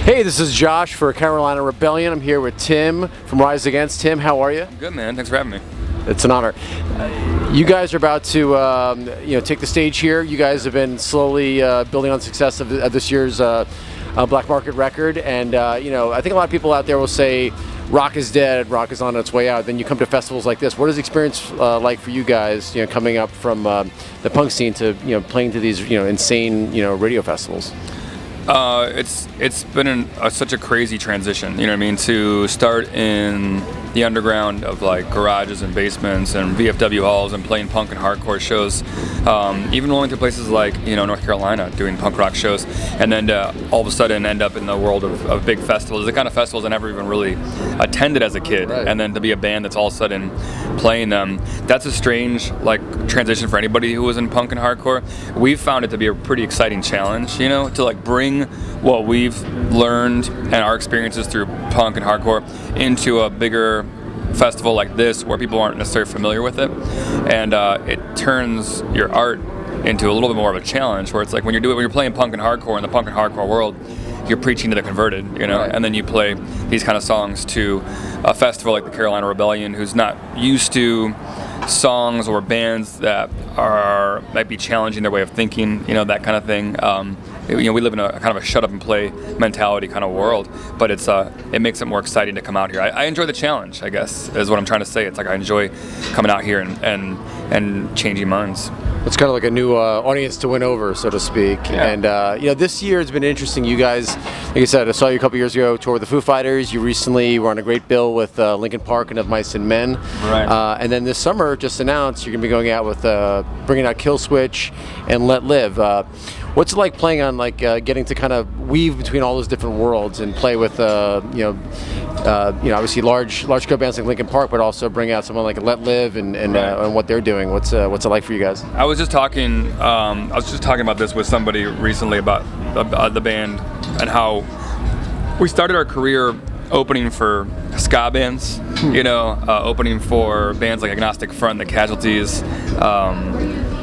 Hey, this is Josh for Carolina Rebellion. I'm here with Tim from Rise Against. Tim, how are you? Good, man. Thanks for having me. It's an honor. You guys are about to, take the stage here. You guys have been slowly building on the success of this year's Black Market record, and I think a lot of people out there will say rock is dead, rock is on its way out. Then you come to festivals like this. What is the experience like for you guys? Coming up from the punk scene to playing to these insane radio festivals. It's been such a crazy transition, you know what I mean, to start in the underground of like garages and basements and VFW halls and playing punk and hardcore shows, even going to places like North Carolina doing punk rock shows, and then to all of a sudden end up in the world of big festivals, the kind of festivals I never even really attended as a kid, right. And then to be a band that's all of a sudden playing them, that's a strange transition for anybody who was in punk and hardcore. We've found it to be a pretty exciting challenge, to bring what we've learned and our experiences through punk and hardcore into a bigger festival like this where people aren't necessarily familiar with it, and it turns your art into a little bit more of a challenge where it's like when you're playing punk and hardcore in the punk and hardcore world, you're preaching to the converted, right. And then you play these kind of songs to a festival like the Carolina Rebellion, who's not used to songs or bands that might be challenging their way of thinking, that kind of thing. We live in a kind of a shut up and play mentality kind of world, but it makes it more exciting to come out here. I enjoy the challenge, I guess, is what I'm trying to say. It's like I enjoy coming out here and changing minds. It's kind of like a new audience to win over, so to speak. Yeah. And this year has been interesting. You guys, like I said, I saw you a couple years ago tour with the Foo Fighters. You recently were on a great bill with Linkin Park and Of Mice and Men. Right. And then this summer, just announced, you're going to be going out with bringing out Kill Switch and Let Live. What's it like playing on getting to kind of weave between all those different worlds and play with obviously large scale bands like Linkin Park, but also bring out someone like Let Live and what they're doing. What's it like for you guys? I was just talking about this with somebody recently about the band and how we started our career opening for ska bands, opening for bands like Agnostic Front, The Casualties,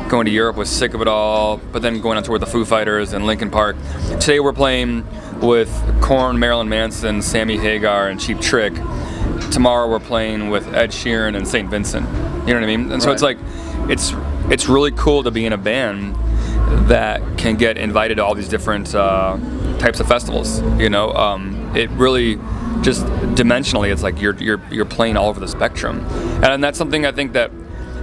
going to Europe with Sick of It All, but then going on tour with the Foo Fighters and Linkin Park. Today we're playing with Korn, Marilyn Manson, Sammy Hagar, and Cheap Trick. Tomorrow we're playing with Ed Sheeran and St. Vincent. You know what I mean? And so it's like, it's really cool to be in a band that can get invited to all these different types of festivals. It really just dimensionally, it's like you're playing all over the spectrum, and that's something I think that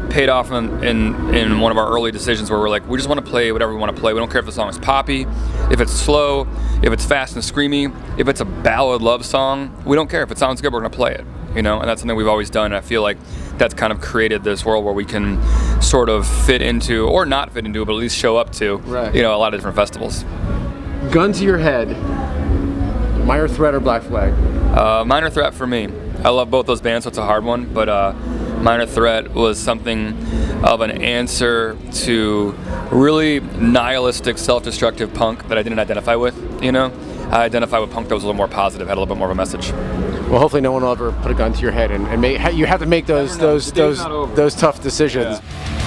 paid off in one of our early decisions where we're like, we just want to play whatever we want to play. We don't care if the song is poppy, if it's slow, if it's fast and screamy, if it's a ballad love song. We don't care. If it sounds good, we're going to play it. And that's something we've always done. I feel like that's kind of created this world where we can sort of fit into, or not fit into, but at least show up to, right. A lot of different festivals. Gun to your head, Minor Threat or Black Flag? Minor Threat for me. I love both those bands, so it's a hard one, but Minor Threat was something of an answer to really nihilistic, self-destructive punk that I didn't identify with, I identify with punk that was a little more positive, had a little bit more of a message. Well, hopefully no one will ever put a gun to your head and you have to make those tough decisions. Yeah.